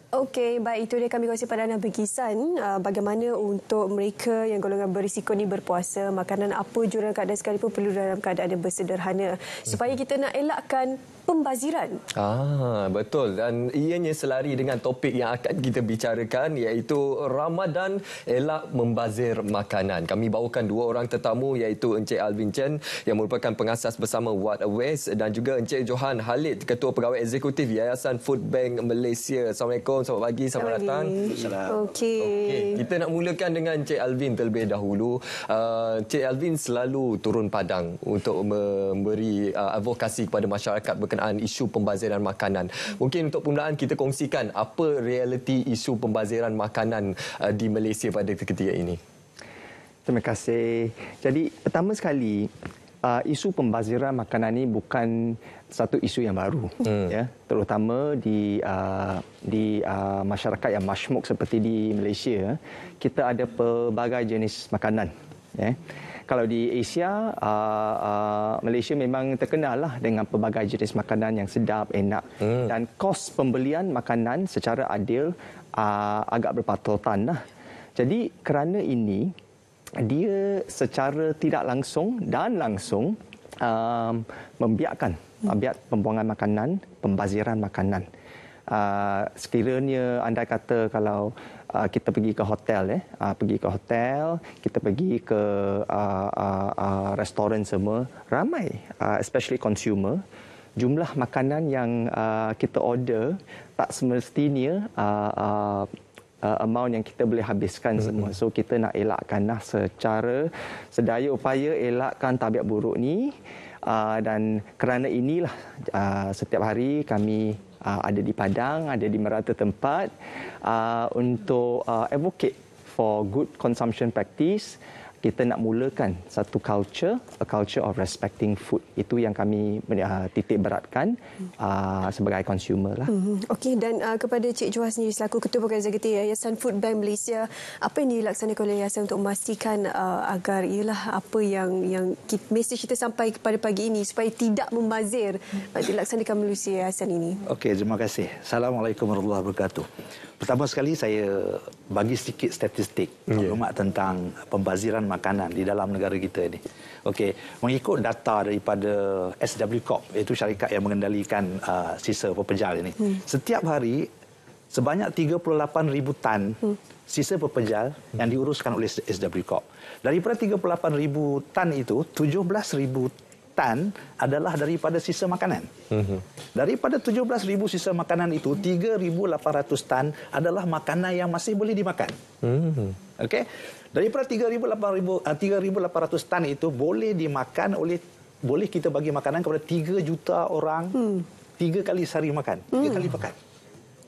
Okey, baik, itu dia kami kongsi pada anda berkisan bagaimana untuk mereka yang golongan berisiko ni berpuasa, makanan apa jurang keadaan sekalipun perlu dalam keadaan yang bersederhana supaya kita nak elakkan pembaziran. Betul, dan ianya selari dengan topik yang akan kita bicarakan iaitu Ramadan elak membazir makanan. Kami bawakan dua orang tetamu iaitu Encik Alvin Chen yang merupakan pengasas bersama What Aways dan juga Encik Johan Khalid, Ketua Pegawai Eksekutif Yayasan Food Bank Malaysia. Assalamualaikum, selamat pagi, selamat datang. Okey. Kita nak mulakan dengan Encik Alvin terlebih dahulu. Encik Alvin selalu turun padang untuk memberi advokasi kepada masyarakat berkenaan isu pembaziran makanan. Mungkin untuk permulaan kita kongsikan apa realiti isu pembaziran makanan di Malaysia pada ketika ini. Terima kasih. Jadi pertama sekali, isu pembaziran makanan ini bukan satu isu yang baru, ya, terutama di masyarakat yang majmuk seperti di Malaysia. Kita ada pelbagai jenis makanan, ya. Kalau di Asia, Malaysia memang terkenal dengan pelbagai jenis makanan yang sedap, enak, dan kos pembelian makanan secara adil agak berpatutan. Jadi kerana ini, dia secara tidak langsung dan langsung membiarkan pembuangan makanan, pembaziran makanan. Sekiranya anda kata kalau kita pergi ke hotel, kita pergi ke restoran semua, ramai, especially consumer, jumlah makanan yang kita order tak semestinya amount yang kita boleh habiskan semua. So kita nak elakkanlah secara sedaya upaya elakkan tabiat buruk ni. Dan kerana inilah setiap hari kami ada di padang, ada di merata tempat untuk advocate for good consumption practice. Kita nak mulakan satu culture, a culture of respecting food. Itu yang kami titik beratkan sebagai consumer lah. Okey, dan kepada Cik Johan sendiri selaku Ketua Pegawai Eksekutif Yayasan Food Bank Malaysia, apa yang dilaksanakan oleh yayasan untuk memastikan agar ialah apa yang mesej kita sampai kepada pagi ini supaya tidak membazir dilaksanakan melalui yayasan ini? Okey, terima kasih. Assalamualaikum warahmatullahi wabarakatuh. Pertama sekali saya bagi sedikit statistik maklumat tentang pembaziran makanan di dalam negara kita ini. Okey, mengikut data daripada SW Corp, iaitu syarikat yang mengendalikan sisa pepejal ini. Setiap hari sebanyak 38,000 tan sisa pepejal yang diuruskan oleh SW Corp. Daripada 38,000 tan itu, 17,000 tan adalah daripada sisa makanan. Daripada 17,000 sisa makanan itu, 3,800 tan adalah makanan yang masih boleh dimakan. Okey. Daripada 3,800 tan itu boleh dimakan boleh kita bagi makanan kepada 3 juta orang 3 kali sehari makan, 3 kali makan.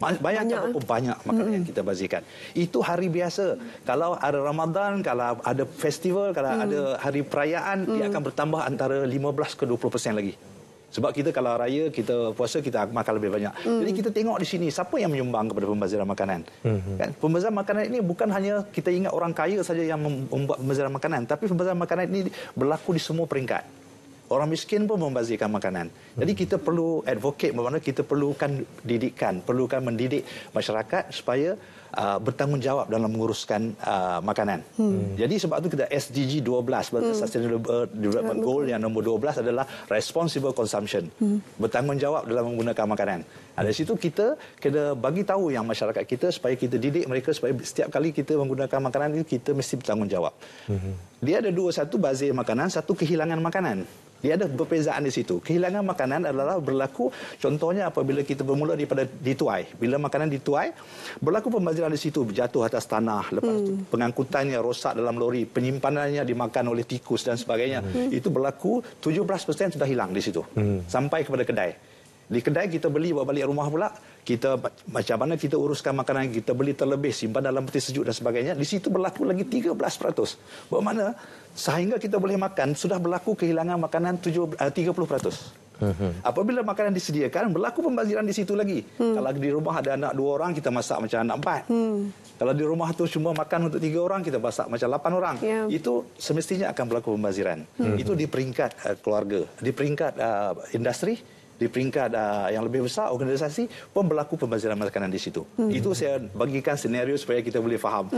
Bayangkan berapa banyak makanan yang kita bazirkan. Itu hari biasa. Kalau ada Ramadan, kalau ada festival, kalau ada hari perayaan, dia akan bertambah antara 15 ke 20% lagi. Sebab kita kalau raya, kita puasa, kita makan lebih banyak. Jadi kita tengok di sini, siapa yang menyumbang kepada pembaziran makanan. Kan? Pembaziran makanan ini bukan hanya kita ingat orang kaya saja yang membuat pembaziran makanan. Tapi pembaziran makanan ini berlaku di semua peringkat. Orang miskin pun membazirkan makanan. Jadi kita perlu advocate, bermakna kita perlukan didikan, perlukan mendidik masyarakat supaya bertanggungjawab dalam menguruskan makanan. Jadi sebab itu kita SDG 12, Sustainable Development Goal yang nombor 12 adalah Responsible Consumption. Bertanggungjawab dalam menggunakan makanan. Dari situ kita kena bagi tahu yang masyarakat kita supaya kita didik mereka supaya setiap kali kita menggunakan makanan itu kita mesti bertanggungjawab. Dia ada dua, satu bazir makanan, satu kehilangan makanan. Dia ada perbezaan di situ. Kehilangan makanan adalah berlaku, contohnya apabila kita bermula daripada dituai. Bila makanan dituai, berlaku pembaziran di situ, jatuh atas tanah, lepas itu pengangkutannya rosak dalam lori, penyimpanannya dimakan oleh tikus dan sebagainya. Itu berlaku 17% sudah hilang di situ. Sampai kepada kedai. Di kedai kita beli bawa balik rumah pula, kita macam mana kita uruskan makanan, kita beli terlebih, simpan dalam peti sejuk dan sebagainya. Di situ berlaku lagi 13%. Bermakna sehingga kita boleh makan, sudah berlaku kehilangan makanan 30%. Apabila makanan disediakan, berlaku pembaziran di situ lagi. Kalau di rumah ada anak 2 orang, kita masak macam anak 4. Kalau di rumah tu cuma makan untuk 3 orang, kita masak macam 8 orang. Itu semestinya akan berlaku pembaziran. Itu di peringkat keluarga. Di peringkat industri, di peringkat yang lebih besar, organisasi pun berlaku pembaziran makanan di situ. Itu saya bagikan senario supaya kita boleh faham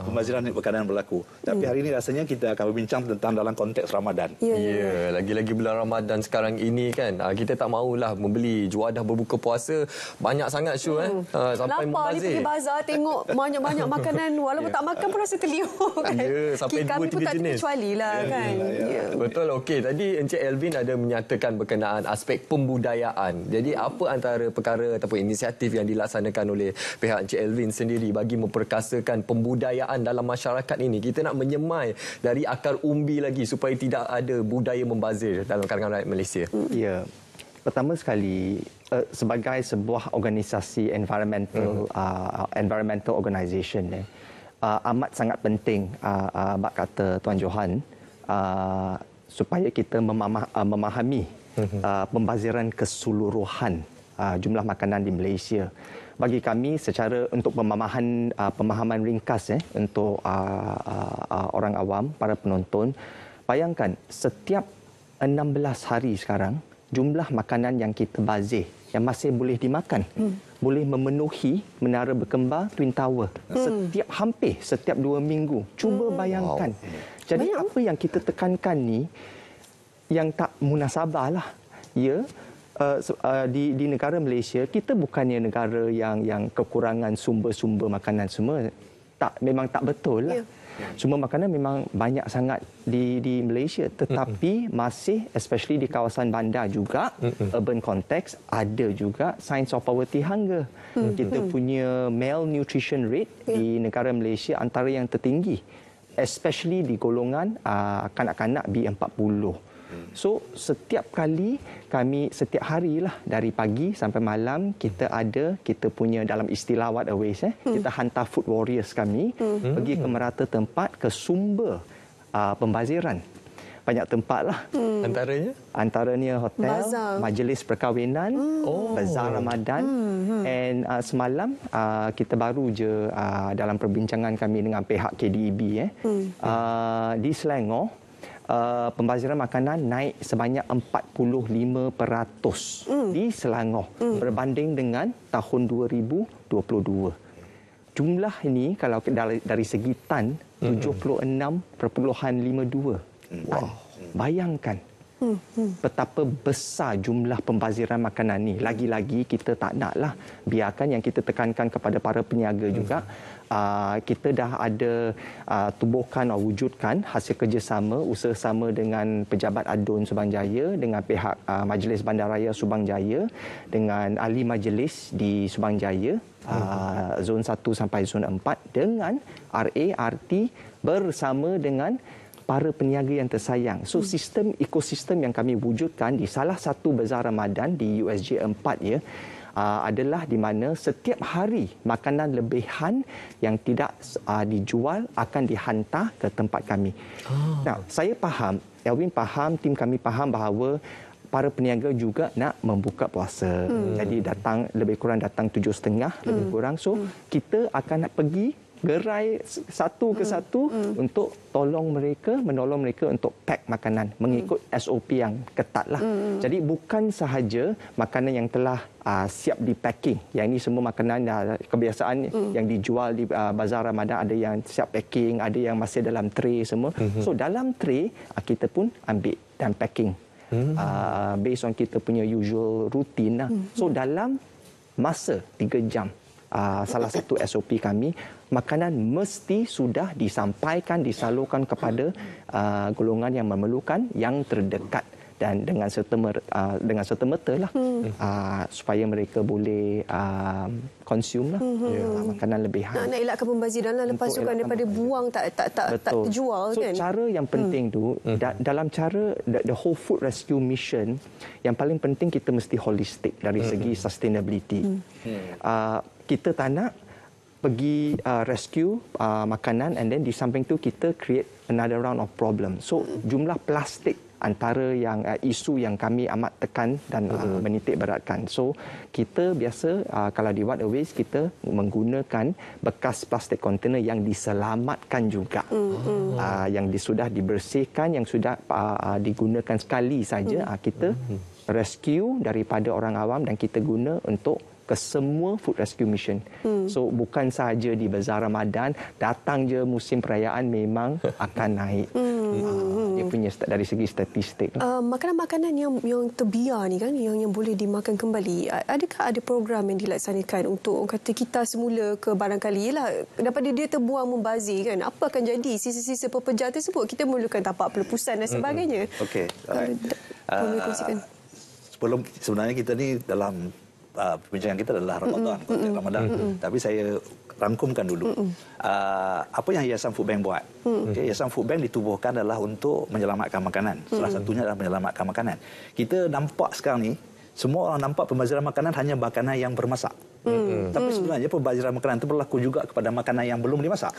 pembaziran makanan berlaku. Tapi hari ini rasanya kita akan berbincang tentang dalam konteks Ramadan. Ya, lagi-lagi bulan Ramadan sekarang ini kan, kita tak maulah membeli juadah berbuka puasa banyak sangat Syu sampai lapar ni membazir. pergi bazar tengok banyak-banyak makanan, walaupun tak makan pun rasa terliur kan. Ya, sampai Kami pun 2-3 tak jenis. terkecuali lah kan. Ya. Betul, okey. Tadi Encik Alvin ada menyatakan berkenaan aspek pembudayaan. Jadi apa antara perkara ataupun inisiatif yang dilaksanakan oleh pihak Encik Alvin sendiri bagi memperkasakan pembudayaan dalam masyarakat ini? Kita nak menyemai dari akar umbi lagi supaya tidak ada budaya membazir dalam kalangan rakyat Malaysia. Ya. Pertama sekali, sebagai sebuah organisasi environmental organisation, amat sangat penting, bak kata Tuan Johan, supaya kita memahami pembaziran keseluruhan jumlah makanan di Malaysia. Bagi kami secara untuk pemahaman ringkas untuk orang awam, para penonton, bayangkan setiap 16 hari sekarang jumlah makanan yang kita bazir yang masih boleh dimakan boleh memenuhi Menara Berkembar Twin Tower hampir setiap 2 minggu. Cuba bayangkan. Jadi apa yang kita tekankan ni yang tak munasabah lah. Ya, di negara Malaysia kita bukannya negara yang kekurangan sumber-sumber makanan semua. Memang tak betul lah. Sumber makanan memang banyak sangat di Malaysia, tetapi masih especially di kawasan bandar juga, urban context, ada juga signs of poverty hunger. Kita punya malnutrition rate di negara Malaysia antara yang tertinggi, especially di golongan kanak-kanak B40. So setiap kali setiap hari lah dari pagi sampai malam kita punya dalam istilah What Aways kita hantar food warriors kami pergi ke merata tempat, ke sumber pembaziran. Banyak tempat lah. Antaranya hotel, bazar, majlis perkahwinan, bazar Ramadan. And semalam kita baru je dalam perbincangan kami dengan pihak KDEB di Selangor, pembaziran makanan naik sebanyak 45% di Selangor berbanding dengan tahun 2022. Jumlah ini kalau dari segi tan 76.52. Wow. Bayangkan betapa besar jumlah pembaziran makanan ni. Lagi-lagi kita tak naklah biarkan, yang kita tekankan kepada para peniaga juga. Kita dah ada tubuhkan atau wujudkan hasil kerjasama, usaha sama dengan Pejabat ADUN Subang Jaya, dengan pihak Majlis Bandaraya Subang Jaya, dengan ahli majlis di Subang Jaya, zon 1 sampai zon 4, dengan RART bersama dengan para peniaga yang tersayang. So sistem ekosistem yang kami wujudkan di salah satu bazar Ramadan di USJ 4 adalah di mana setiap hari makanan lebihan yang tidak dijual akan dihantar ke tempat kami. Nah, saya faham, Alvin faham, tim kami faham bahawa para peniaga juga nak membuka puasa. Jadi lebih kurang datang 7.30 lebih kurang. So kita akan nak pergi gerai satu ke satu untuk menolong mereka untuk pack makanan mengikut SOP yang ketat lah. Jadi bukan sahaja makanan yang telah siap di packing. Yang ini semua makanan kebiasaan yang dijual di bazar Ramadan, ada yang siap packing, ada yang masih dalam tray semua. So dalam tray kita pun ambil dan packing. Based on kita punya usual routine lah. So dalam masa 3 jam, salah satu SOP kami, makanan mesti sudah disalurkan kepada golongan yang memerlukan, yang terdekat, dan dengan serta-merta lah supaya mereka boleh consume lah makanan lebihan. Nak elakkan pembaziran lah, lepas tu kan daripada buang tak terjual kan. So cara yang penting tu dalam cara the whole food rescue mission, yang paling penting kita mesti holistik dari segi sustainability. Kita tak nak pergi rescue makanan and then di samping tu kita create another round of problem. So jumlah plastik antara yang isu yang kami amat tekan dan menitik beratkan. So kita biasa kalau di What Aways kita menggunakan bekas plastik kontainer yang diselamatkan juga. Yang sudah dibersihkan, yang sudah digunakan sekali saja, kita rescue daripada orang awam dan kita guna untuk ke semua food rescue mission. So bukan sahaja di Bazar Ramadan, datang je musim perayaan memang akan naik. Dia punya dari segi statistik. Makanan-makanan yang terbiar ni kan, yang boleh dimakan kembali, adakah ada program yang dilaksanakan untuk orang kata kita semula ke barangkali ialah daripada dia terbuang membazir kan, apa akan jadi sisa-sisa pepejar tersebut? Kita memerlukan tapak pelepusan dan sebagainya. Okey, alright. Boleh kongsikan. Sebenarnya kita ni dalam perbincangan kita adalah Ramadan, konteks Ramadan. Tapi saya rangkumkan dulu. Apa yang Yayasan Food Bank buat? Okay, Yayasan Food Bank ditubuhkan adalah untuk menyelamatkan makanan. Salah satunya adalah menyelamatkan makanan. Kita nampak sekarang ni, semua orang nampak pembaziran makanan hanya makanan yang bermasak. Tapi sebenarnya pembaziran makanan itu berlaku juga kepada makanan yang belum dimasak.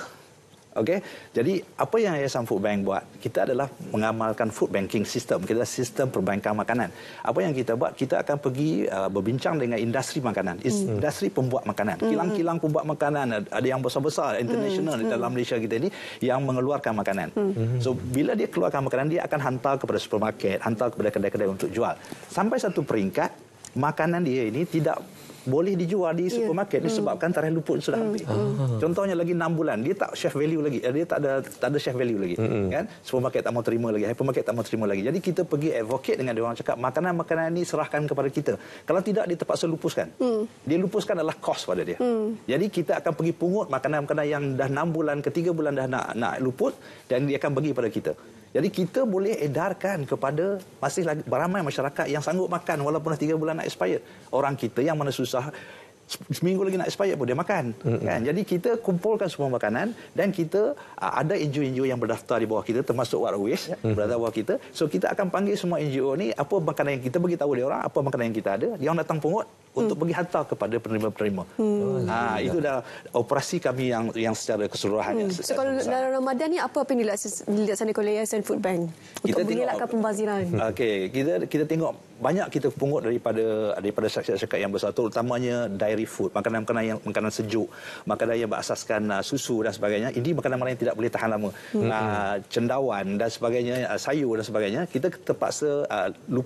Okey, jadi apa yang Yayasan Food Bank buat? Kita adalah mengamalkan food banking system. Kita sistem perbankan makanan. Apa yang kita buat? Kita akan pergi berbincang dengan industri makanan, industri pembuat makanan, kilang-kilang pembuat makanan. Ada yang besar-besar international dalam Malaysia kita ini yang mengeluarkan makanan. So bila dia keluarkan makanan, dia akan hantar kepada supermarket, hantar kepada kedai-kedai untuk jual. Sampai satu peringkat, makanan dia ini tidak boleh dijual di supermarket disebabkan tarikh luput sudah habis. Contohnya lagi 6 bulan dia tak chef value lagi, dia tak ada chef value lagi, kan? Supermarket tak mau terima lagi, hypermarket tak mau terima lagi. Jadi kita pergi advocate dengan dia orang, cakap makanan-makanan ini serahkan kepada kita. Kalau tidak dia terpaksa lupuskan. Dia lupuskan adalah kos pada dia. Jadi kita akan pergi pungut makanan-makanan yang dah 6 bulan ke 3 bulan dah nak luput dan dia akan bagi pada kita. Jadi kita boleh edarkan kepada masih lagi ramai masyarakat yang sanggup makan walaupun dah 3 bulan nak expired. Orang kita yang mana susah seminggu lagi nak expired pun dia makan. Kan? Jadi kita kumpulkan semua makanan dan kita ada NGO-NGO yang berdaftar di bawah kita termasuk What Waste berdaftar di bawah kita. So kita akan panggil semua NGO ni apa makanan yang kita bagi tahu dia orang, apa makanan yang kita ada, dia orang datang pungut untuk pergi hantar kepada penerima-penerima. Itu dah operasi kami yang secara keseluruhan. So kalau dalam Ramadan ni apa yang dilaksanakan oleh Yayasan Food Bank untuk mengelakkan pembaziran? Okey, kita tengok banyak kita pungut daripada syarikat yang besar, terutamanya dairy food, makanan sejuk, makanan yang berasaskan susu dan sebagainya. Ini makanan-makanan yang tidak boleh tahan lama. Cendawan dan sebagainya, sayur dan sebagainya, kita terpaksa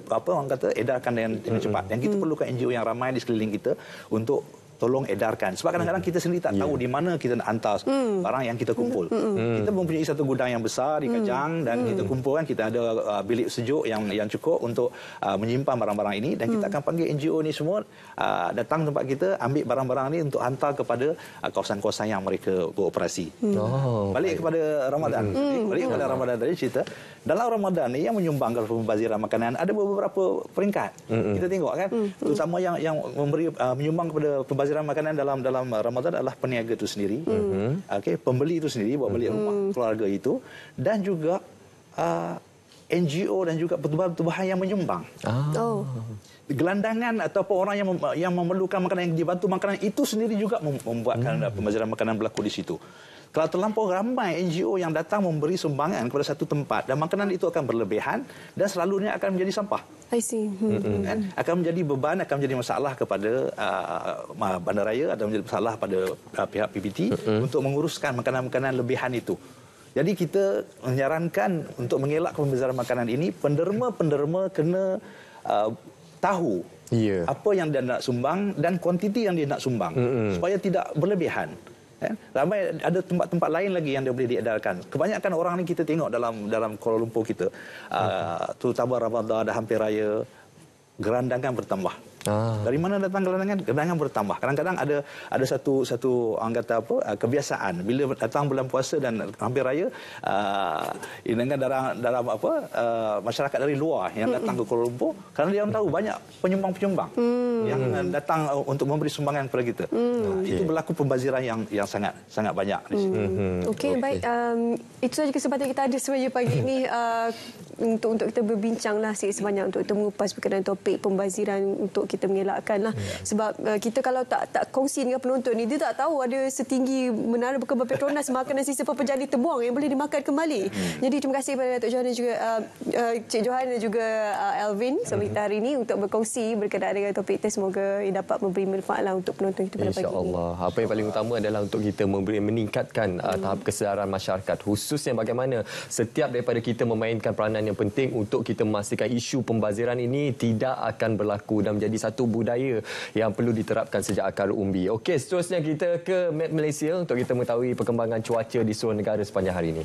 orang kata edarkan dengan cepat. Dan kita perlukan NGO yang ramai di sekeliling kita untuk tolong edarkan. Sebab kadang-kadang kita sendiri tak tahu di mana kita nak hantar barang yang kita kumpul. Kita mempunyai satu gudang yang besar di Kajang dan kita kumpulkan, kita ada bilik sejuk yang cukup untuk menyimpan barang-barang ini dan kita akan panggil NGO ni semua datang tempat kita, ambil barang-barang ini untuk hantar kepada kawasan-kawasan yang mereka beroperasi. Balik kepada Ramadan. Balik kepada Ramadan tadi cerita. Dalam Ramadan ni yang menyumbang kepada pembaziran makanan ada beberapa peringkat. Kita tengok kan, terutama yang menyumbang kepada pembaziran makanan dalam Ramadan adalah peniaga itu sendiri, pembeli itu sendiri, bawa balik rumah keluarga itu, dan juga NGO dan juga pertubuhan yang menyumbang. Gelandangan ataupun orang yang memerlukan makanan, yang dibantu makanan itu sendiri juga membuatkan pembaziran makanan berlaku di situ. Kalau terlampau ramai NGO yang datang memberi sumbangan kepada satu tempat dan makanan itu akan berlebihan dan selalunya akan menjadi sampah. I see. Akan menjadi beban, akan menjadi masalah kepada bandaraya atau menjadi masalah pada pihak PBT untuk menguruskan makanan-makanan lebihan itu. Jadi kita menyarankan untuk mengelak pembaziran makanan ini, penderma-penderma kena tahu apa yang dia nak sumbang dan kuantiti yang dia nak sumbang supaya tidak berlebihan. Ramai ada tempat-tempat lain lagi yang dia boleh diedarkan. Kebanyakan orang ni kita tengok dalam Kuala Lumpur kita, terutama Ramadan dah hampir raya, gerandangan bertambah. Dari mana datang gerandangan? Gerandangan bertambah. Kadang-kadang ada satu orang kata apa, kebiasaan bila datang bulan puasa dan hampir raya, dengan dalam apa, masyarakat dari luar yang datang ke Kuala Lumpur, kerana dia tahu banyak penyumbang-penyumbang yang datang untuk memberi sumbangan kepada kita. Itu berlaku pembaziran yang sangat banyak di sini. Okey, baik. Itu saja kesempatan kita ada sebenarnya pagi ini untuk kita berbincanglah sikit sebanyak untuk kita mengupas berkenaan topik pembaziran untuk kita mengelakkan lah. Sebab kita kalau tak kongsi dengan penonton ni, dia tak tahu ada setinggi menara berkembang Petronas makanan sisa pepejar terbuang yang boleh dimakan kembali. Jadi terima kasih kepada Datuk Johan dan juga Cik Johan dan juga Alvin sama kita hari ini untuk berkongsi berkenaan dengan topik itu. Semoga ia dapat memberi manfaat lah untuk penonton kita pada pagi ini. InsyaAllah. Apa yang paling utama adalah untuk kita meningkatkan tahap kesedaran masyarakat, khususnya bagaimana setiap daripada kita memainkan peranan yang penting untuk kita memastikan isu pembaziran ini tidak akan berlaku dan menjadi satu budaya yang perlu diterapkan sejak akar umbi. Okey, seterusnya kita ke map Malaysia untuk kita mengetahui perkembangan cuaca di seluruh negara sepanjang hari ini.